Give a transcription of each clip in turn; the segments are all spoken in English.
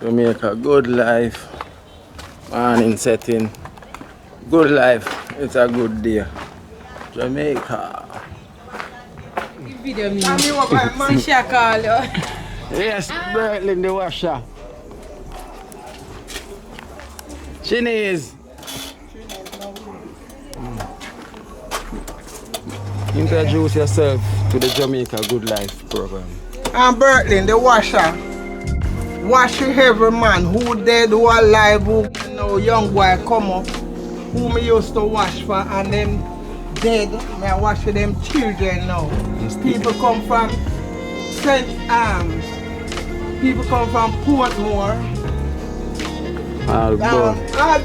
Jamaica, good life. Morning setting. Good life. It's a good day. Jamaica. Video me. Sisha call you. Yes, Berlin the washer. Chinese. Introduce yourself to the Jamaica Good Life program. I'm Bertlin, the washer. Washing every man who dead, who alive, who young boy come up, who me used to wash for, and them dead, me I wash for them children now. People come from St. People come from Portmore. All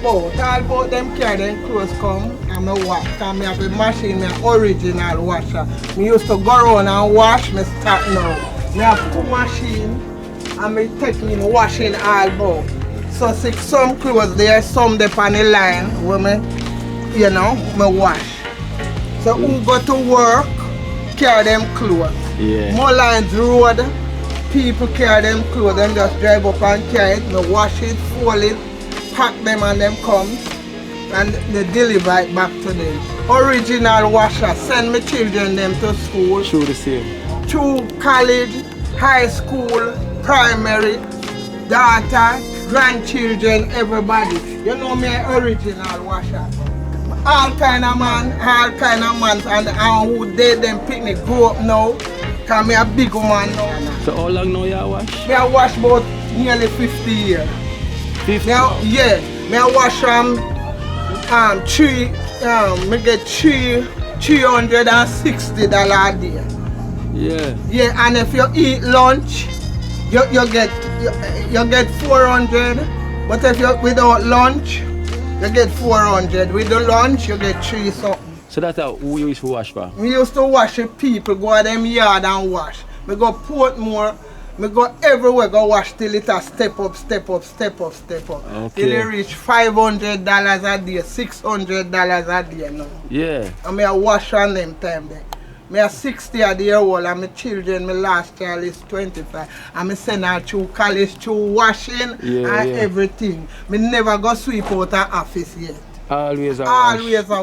boat, them carry them clothes come and me wash. Cause me have a machine, me original washer. Me used to go around and wash, me start now. Me have two machine and me take me washing all boat. So some clothes there, some they on the line where me, me wash. So who go to work, carry them clothes. Yeah. Mullines Road, people carry them clothes, them just drive up and carry it, me wash it, fold it, pack them and them come and they deliver it back to them. Original washer, send my children them to school. Through the same. Through college, high school, primary, daughter, grandchildren, everybody. You know me original washer. All kind of man, and who dead them picnic grow up now. Cause me a big woman now. So how long now you wash? Me I wash about nearly 50 years. 50? Yeah, me I wash me get $360 a day. Yeah. Yeah, and if you eat lunch, you get 400. But if you without lunch, you get 400. With the lunch, you get 3 something. So that's how we used to wash for? We used to wash with people, go to them yard and wash. We go Portmore, we go everywhere, go wash till it a step up. Okay. Till it reach $500 a day, $600 a day now. Yeah. And me a wash on them time there. Me a 60 a year old and my children, my last child is 25. And me send her through college, through washing and everything. Me never go sweep out her office yet. Always a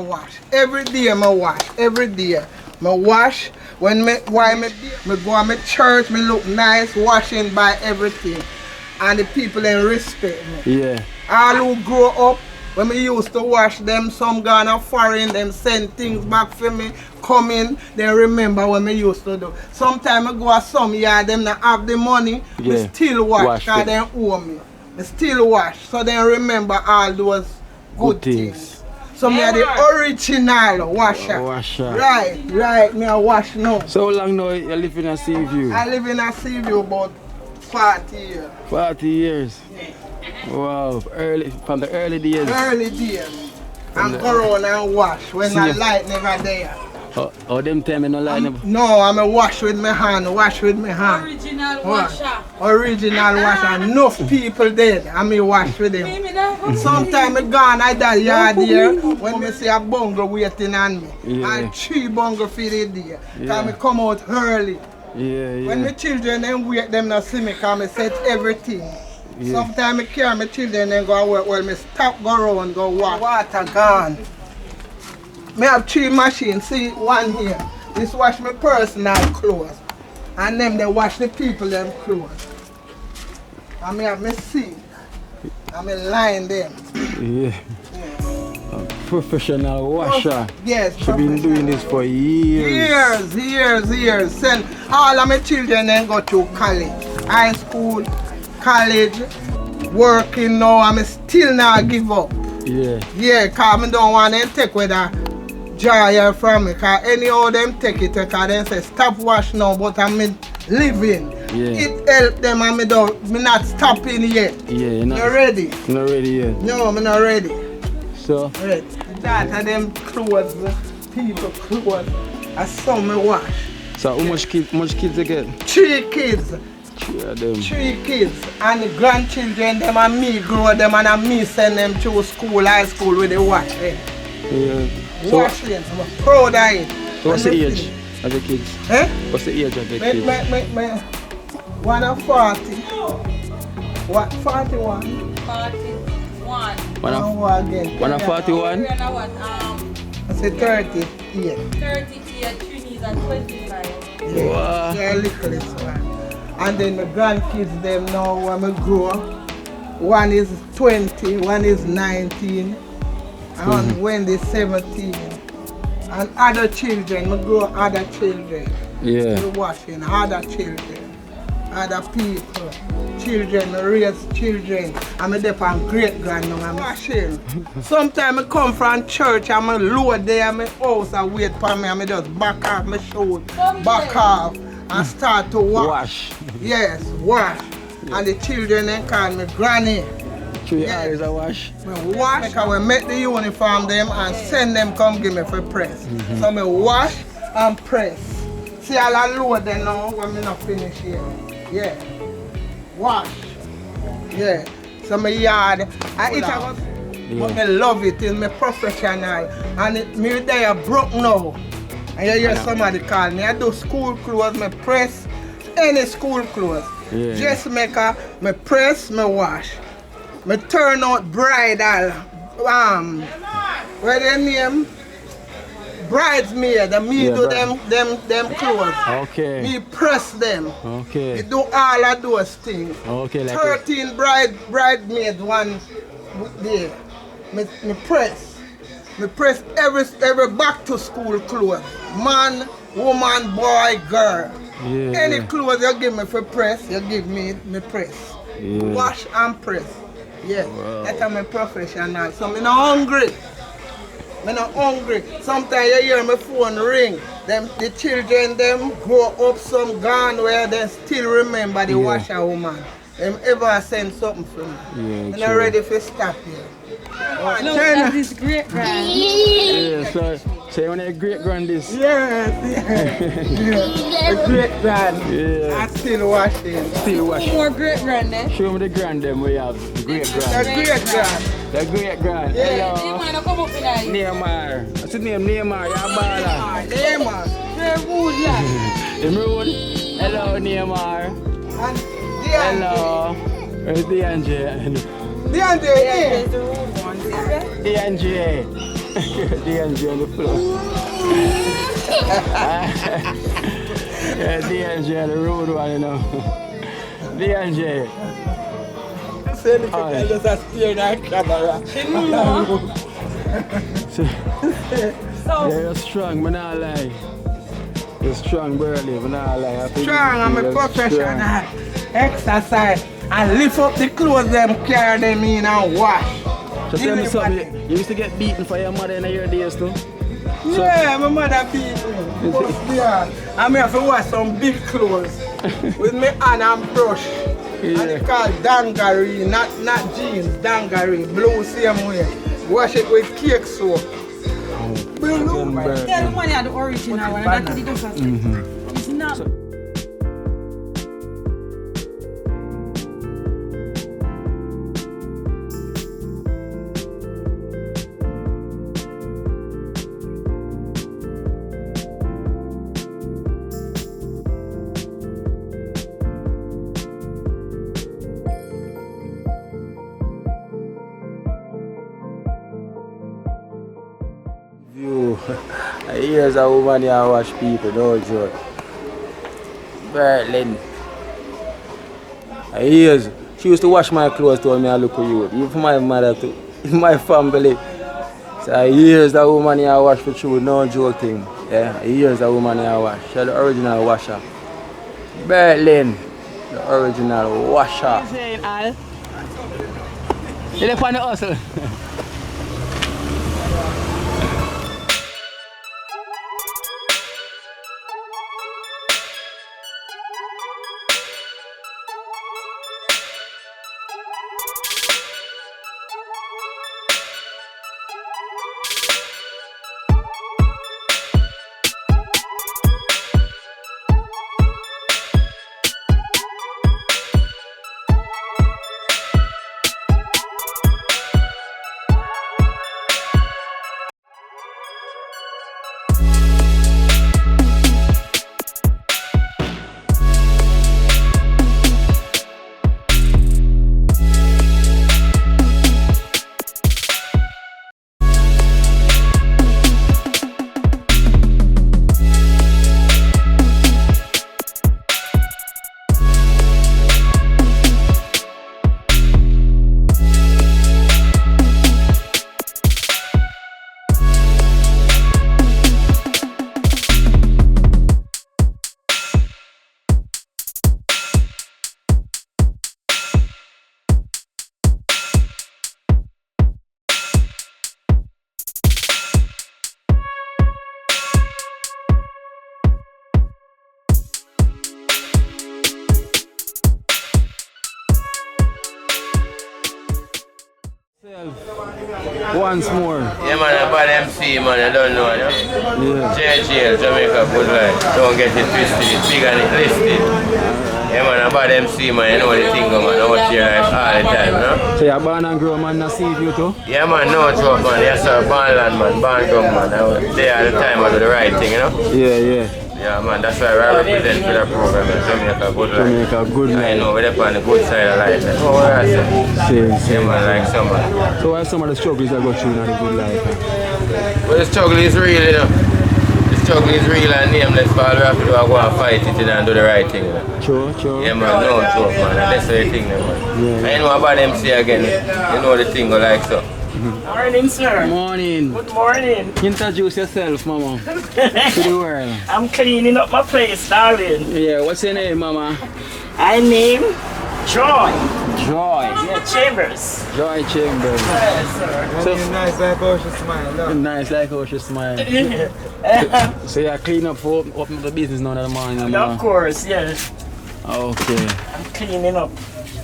wash. Every day me wash. Every day. Me wash. When me go to my church, me look nice, washing by everything. And the people then respect me. Yeah. All who grow up, when me used to wash them, some gone foreign, them send things back for me, come in, they remember what me used to do. Sometimes I go to some yard, them not have the money, me still wash, because they owe me. Me still wash, so they remember all those good things. So me are the original washer. Right, me a wash now. So how long now you live in a Seaview? I live in a Seaview about 40 years. 40 years? Yeah. Wow, from the early days. Early days. And go around and wash when the light never there. Oh, them time no light never? No, I'm a wash with my hand, Original washer. Original washer. Enough people dead, and me wash with them. Sometimes I gone at that yard here when me see a bungle waiting on me. And 3 bungle for the day. Cause me come out early. When my children them wait, them not see me cause me set everything. Sometimes I carry my children and go work. Well, me stop, go around, go wash. Water gone. Me have 3 machines. See, one here. This wash my personal clothes. And them they wash the people them clothes. And me have my sink. And me line them. Yeah. A professional washer. Yes. She's been doing this for years. Years. Send all of my children then go to college. High school, college, working now. I'm still not give up. Yeah, cause I don't want them take with a joy from me. Cause anyhow them take it, cause them say stop wash now, but I'm living. It help them and me not stopping yet. You're not ready. Not ready yet. No, I'm not ready. So ready. That of them clothes, people clothes, I saw me wash. So how much kids they get? 3 kids. 3 of them. 3 kids. And the grandchildren, them and me grow them and me send them to school, high school with the wash. So washing, I'm proud of it. So what's the age of the kids? What's the age of the kids? One of 40 What, 41? 41. Again. 141? And what? I say 30. Yeah. 38, Trinidad and 25. Yeah. Wow. Yeah, littlest one. And then my grandkids, them now when I grow, one is 20, one is 19, and one is 17. And other children, I grow other children. Yeah. We washing other children, other people, children, raise children. I'm a dep on great grand now, I'm washing. Sometimes I come from church, I'm a load there, my house, I wait for me, I just back off my shoes, back off, and start to wash. Yes, wash. Yeah. And the children then call me granny. 3 hours a wash. I wash because we make the uniform them and send them come give me for press. So I wash and press. See all I load them now when I not finish here. Yeah. Wash. Yeah. So my yard, I eat but I love it, it's my professional. And it, me there broke now. And you hear somebody call me. I do school clothes, I press any school clothes. Yeah. Dressmaker, I press, I wash. I turn out bridal, where they name? Bridesmaid, me do them clothes. Okay. Me press them. Okay. Me do all of those things. Okay, like 13 bridesmaids one there. Me press. Me press every back to school clothes. Man, woman, boy, girl. Yeah. Any clothes you give me for press, you give me press. Yeah. Wash and press. Yeah, wow. That's my professional. So I'm not hungry. I'm not hungry. Sometimes you hear my phone ring. The children them grow up some gone where they still remember the washer woman. Them ever send something for me. Yeah, I'm not ready for stop here. No, that is great, grand. Yeah, so you want a great grand this? Yes, yeah. The great grand. Yeah. I still washing. Still washing. More great grand, eh? Show me the grand them we have. The great grand. The great grand. The great grand. Yeah. Hello. You come up in here. Neymar. What's his name? Neymar. You're a baller. Neymar. Very rude, yeah. Him rude. Hello, Neymar. And Hello. Where's DNJ? DeAndre, yeah. the rude one, see? DNJ. DNJ on the floor. Yeah, DNJ, the rude one, you know. DNJ. Say the guy just steering at camera. Yeah, you're strong, but not lie. You're strong, burly, but not lie. Strong, I'm a professional. Exercise and lift up the clothes them, carry them in and wash. So tell me something, you used to get beaten for your mother in your days too? Yeah, my mother beat me. I'm here to wash some big clothes with my hand and brush. Yeah. And it's called dungaree, not jeans, dungaree, blue same way. Wash it with cake soap. Blue. Yeah, the one had the original one, and that's the difference. It's not. Here's a woman here wash people, no joke. Berlin. Here's, she used to wash my clothes to me, I look at you. Even for my mother too, my family. So here's the woman here wash for you, no joke thing. Yeah, here's the woman here wash. She's the original washer. Berlin, the original washer. What you saying, Al? You left on the hustle. Once more. Yeah, man, a bad MC, man, I don't know. Yeah. JHL, Jamaica, good life. Don't get it twisted, it's big and it's listed. Yeah, man, a bad MC, man, you know the thing, man. I watch your life all the time, you know? So you're born and grow, man, I see you too? Yeah, man, no joke, man. Yes, sir, born land, man, born grown, man. I was there all the time, I do the right thing, you know? Yeah, yeah. Yeah, man, that's why I represent for the program, Jamaica, good life. Jamaica, good life. I know, we're up on the good side of life. That's what I say. Same. Yeah, man, like someone. So why some of the struggles that go through in the good life? Well, the struggle is real, you know. The struggle is real and nameless, but all we have to do is go and fight it and do the right thing, you know. True. Yeah, man, no joke, man. That's the thing, man. Yeah. I know about MC again. You know the thing go like so. Morning, sir. Morning. Good morning. Introduce yourself, mama, to the world. I'm cleaning up my place, darling. Yeah, what's your name, mama? I name Joy. Joy. Yeah, Chambers. Joy Chambers. Yes, sir. So, Nice like how she smile. Look. nice like how she smile. So you clean up for open the business now in the morning, mama? Of course, yes. Okay. I'm cleaning up.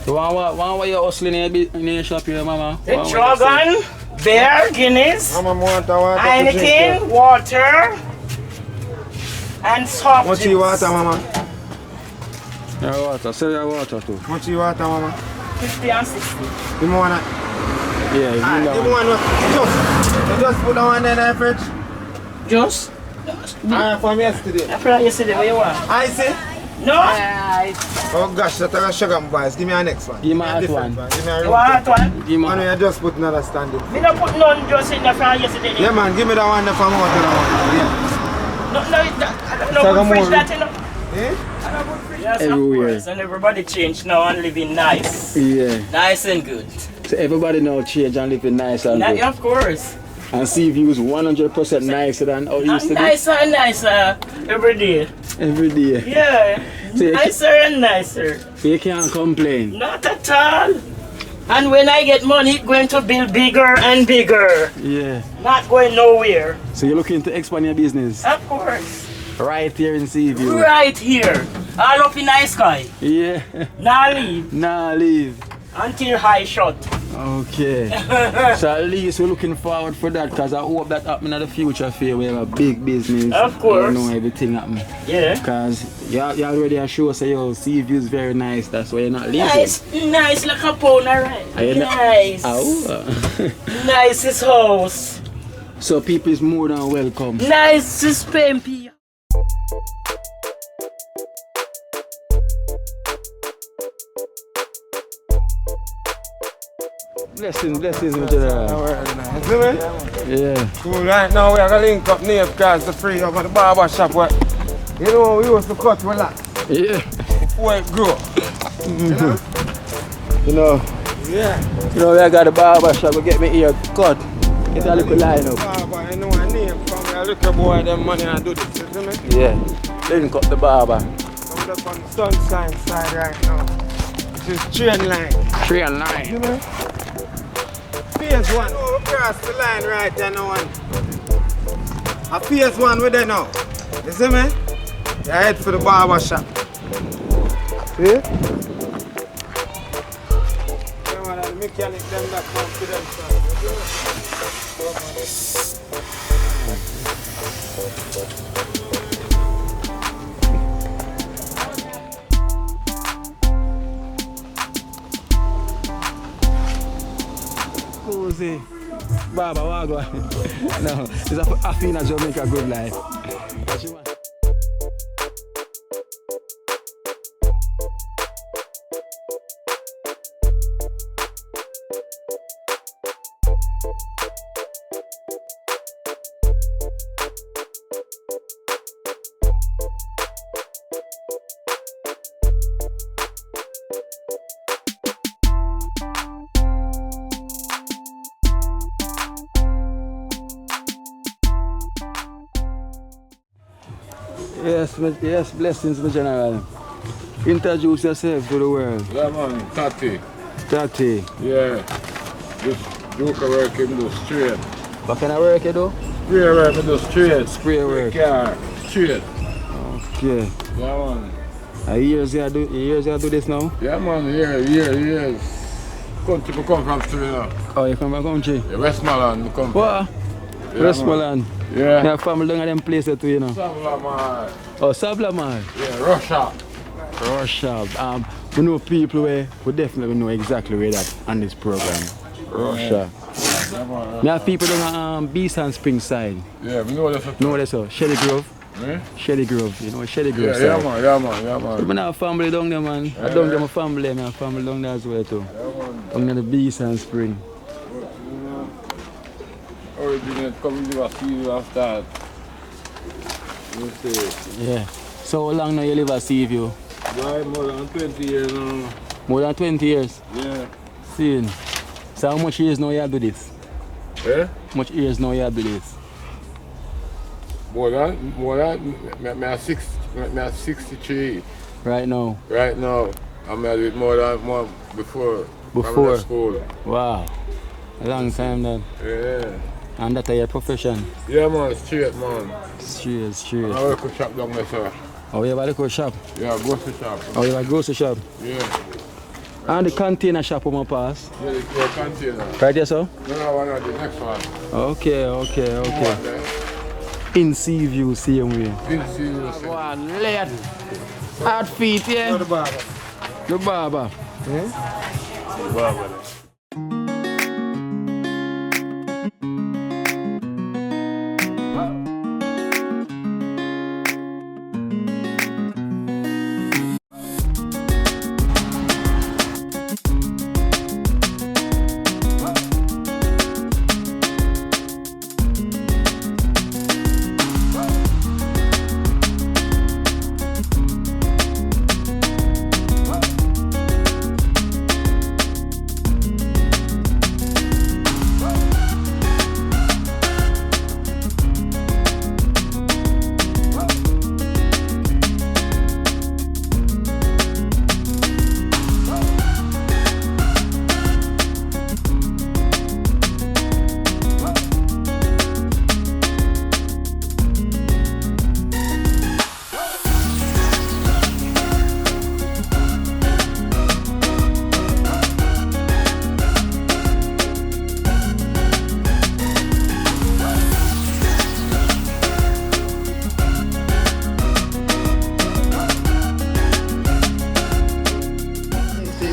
So what you hustling in your shop here, mama? The Dragon, Bear, Guinness, Mama want water. Heineken, water, and soft Much juice. water, mama. Your water, sell your water too. Much water, mama. 50 and 60. You want it? Yeah, you You know. want it? Just put the one in the fridge. Just? From yesterday. I forgot yesterday, what you want? I see. No? Oh gosh, that's a sugar boys. Give me a next one. Give me a hot different one. Give me a You real want one. one? Give me One you just put another standing. Me not put none just in the front yesterday. Yeah man, give me that one from out of that one. Yeah. I don't know Saga good fridge more. that, you know. Eh? I don't know good fridge. Yes, Everywhere. of course. And everybody changed now and living nice. Yeah. Nice and good. So everybody now change and living nice and good. Of course. And see if you was 100% nicer than how you used to be. Nicer and nicer every day. Every day. Yeah. So you Nicer and nicer. You can't complain. Not at all. And when I get money, it's going to build bigger and bigger. Yeah. Not going nowhere. So you're looking to expand your business Of course. right here in Seaview. Right here. All up in the sky. Yeah. Now leave Nah, leave. until high shut. Okay. So at least we're looking forward for that because I hope that happen in the future for you. We have a big business. Of course. You know everything happen. Yeah. Because you already are sure say yo, Seaview is very nice. That's why you're not leaving. Nice like a pound, alright. Are you not- Nice. Oh. Nicest house. So people is more than welcome. Nicest pimpy. Blessings, my general. See me? Yeah. Cool, right now we are going to link up near cars the free over the barber shop. Where, you know, we used to cut relax Yeah. before it grow. You know. Yeah. You know, I got a barber shop to get me ear cut. Get a little line up. Barber, you know a name from me. I look at boy them money and do this, you see me? Yeah. Link up the barber. I'm up on the sunshine side right now. This is train line. 3 and 9. You know? Phase one. Oh, we cross the line right there now. A phase one with there now. You see me? You head for the barber shop. See? Them are the mechanic them that come to them side. You see me? Cozy. Baba, wagwan. No, it's a Afina Jamaica good life. What you want? Yes, blessings, my general. Introduce yourself to the world. Yeah man, Tati. Tati. Yeah. Just joke work him do straight. What kind of work you do? Spray work him do straight. Spray work. Car. Straight. Okay. Yeah man. Years you do this now? Yeah man, years. country I come from too, you know. Oh, you come from country? Yeah, Westmoreland, I come from. What? Yeah, Westmoreland? Yeah. You have family down at them places too, you know? Sabla, Oh, Sabla, man. yeah, Russia. Russia. We know people where we definitely know exactly where that on this program. Russia. We have people down at Beast and Spring side. Yeah, we know that's Know that's so. Shelley Grove. Eh? Shelley Grove, you know Shelley Grove Yeah, side. yeah, man. We have family down there, man. I down there, my family, I have family down there as well too. Down there the Beast and Spring. Originate coming to a field after that. You see. Yeah. So how long now you live at Seaview? Why more than 20 years now? More than 20 years? Yeah. Seeing. So how much years now you do this? Eh? How much years now you do this? More than, me are 63 Right now? right now. I'm at it more before. Before? I'm at school. Wow. A long time then. Yeah. And that's your profession? Yeah, man, straight, man. Straight. I work with shop down there, sir. Oh, you have a liquor shop? Yeah, grocery shop. Oh, you have a grocery shop? Yeah. And the container shop on my pass? Yeah, the container. Right there, sir? No, one of the next one. Okay. One there. In Seaview, same way. Big serious. One late. Hard feet, yeah? The barber. The barber.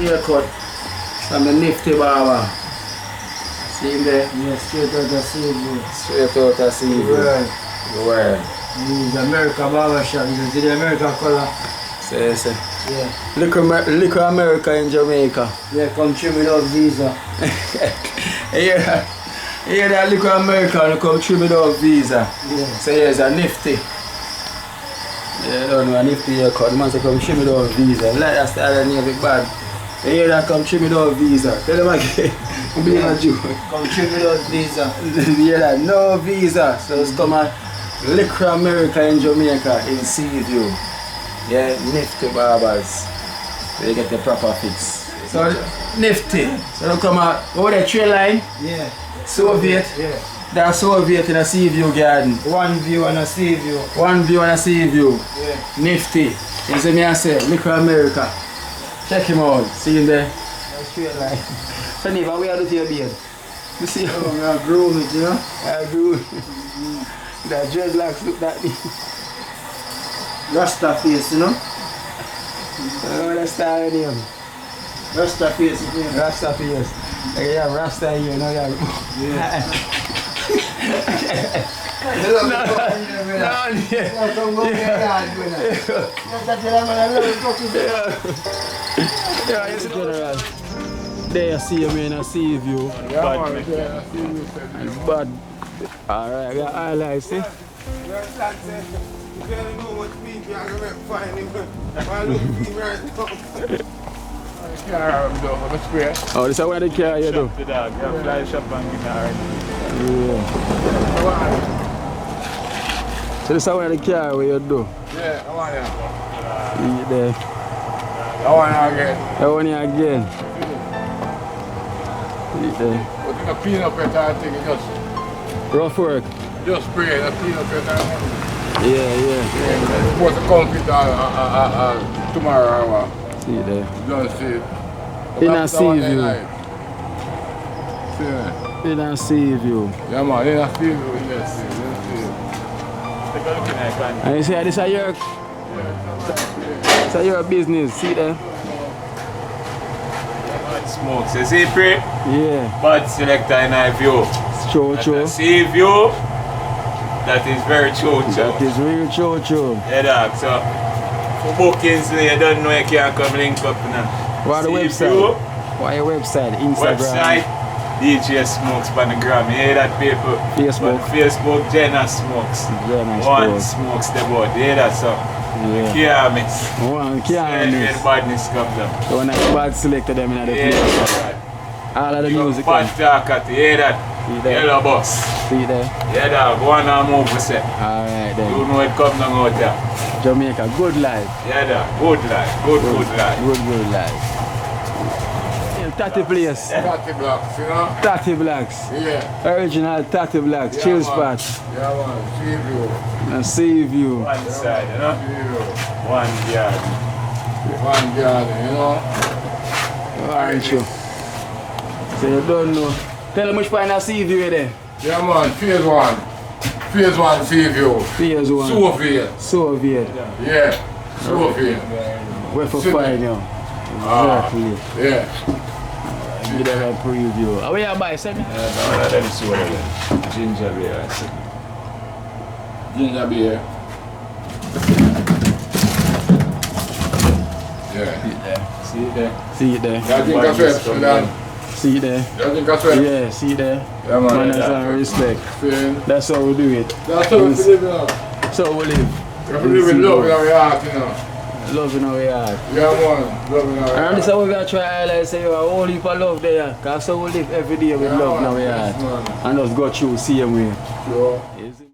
Haircut from the nifty barber. See him there? Yeah, straight out of Seaview. Straight out of Seaview. Word. He's American barber shop. You see the American color? Say. Yeah. Liquor America in Jamaica. Yeah, come through without visa. Yeah, that Liquor America and come through without visa. Yeah. So here's a nifty. Yeah, don't know, a nifty haircut. The man say come through without visa. Like that style name big bad. You hear that come through without visa. Tell them again. I'm being a Jew. Come through without visa. You hear that? No visa. So it's come at Liquor America in Jamaica in Seaview. Yeah, nifty barbers. So you get the proper fix. So nifty. So they come out over the trail line. Yeah. Soviet. Yeah. That's Soviet in a Seaview garden. One view and a Seaview. One view and a Seaview. Yeah. Nifty. You see me I say, Liquor America. Check him out. See him there. That's straight line. So Neva, where do you beard? You see how I grew it, you know? I do. That dreadlocks look that me. Rasta face, you know? Oh, that's the name. Rasta face, you know? Rasta face. Like you have Rasta here, no, you have... Yeah. Yeah, it's general. There you see him in a Seaview. And bad. Alright, I got highlights, see? Oh, this is where the car you do? Fly shop and guitar. So this is where the car where you do? Yeah, I want you. Eat there. I want you again. I want you again. Eat there. But in a peanut butter thing, you just Rough work. spray it, a peanut butter. Yeah. It's supposed to come fit tomorrow. See there. You don't see it. In a Seaview. see. In a sea view. Yeah, man, in a sea view, yes. Take a look in that can. And you see, this is your, this is your business. See there? Smokes, you see, Pre? Yeah. Bad selector in our view. True, true. Sea view, that is very true. That is real true. Yeah, dog. So, for bookings, you don't know you can't come link up now. What the Sea website? view, What your website? Instagram? website, DJ Smokes on the gram. You hear that, people? Facebook? On Facebook, Jenna Smokes. Jenna One Smokes. Smokes the board. You hear that, so? Yeah. Can't miss. One can't When miss. badness comes up. The one that bad selected them in the Yeah, place. that. All of the music. Bad talk at you hear that? See there? Yellow bus. See there? Yeah, dog. Go on and move, we say. Alright You then. know it come down out there. Jamaica, good life. Yeah, dog. Good life. Good life. Good life. Yeah, Tatty place. 30 blocks, you know? Tatty Blacks. Yeah. Original Tatty Blacks. Yeah, Chill man. spot. Yeah, man. See view. And sea view. One side, you know? See view. One yard. One garden, you know? Aren't you? So you don't know. Tell them which point I sea view there. Yeah, man. Phase 1. Phase 1 sea view. Phase 1. Soviet. Soviet. Yeah. Soviet. Where for Sydney. find you? Ah. Exactly. Yeah. Give them a preview. How you buy, sir? One of them soda then. Ginger beer, I said. Ginger beer. Yeah. See it there? See it there. I think that's right, Sudan. See it there. I think that's right. Yeah, see it there. Yeah, man. Manners and respect. See? That's how we do it. That's how we live, you know. So we live. We have to live with love in our heart, you know. Love in our heart. Yeah, man. Love in our And this is heart. what we got to try to highlight, say you are a whole heap of love there. Because so we live every day with Yeah, love in man. our Yes, heart. man. And just go through same way. Sure. Is it?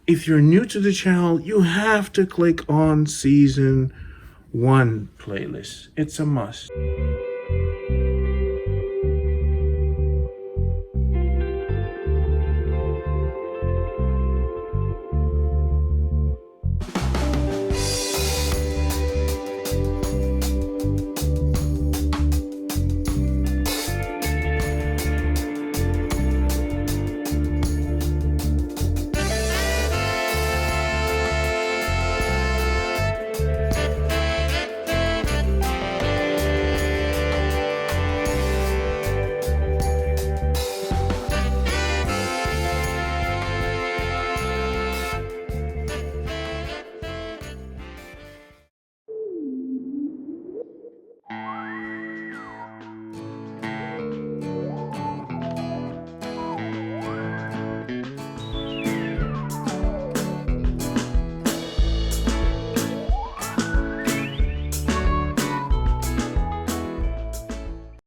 If you're new to the channel, you have to click on Season 1 playlist. It's a must.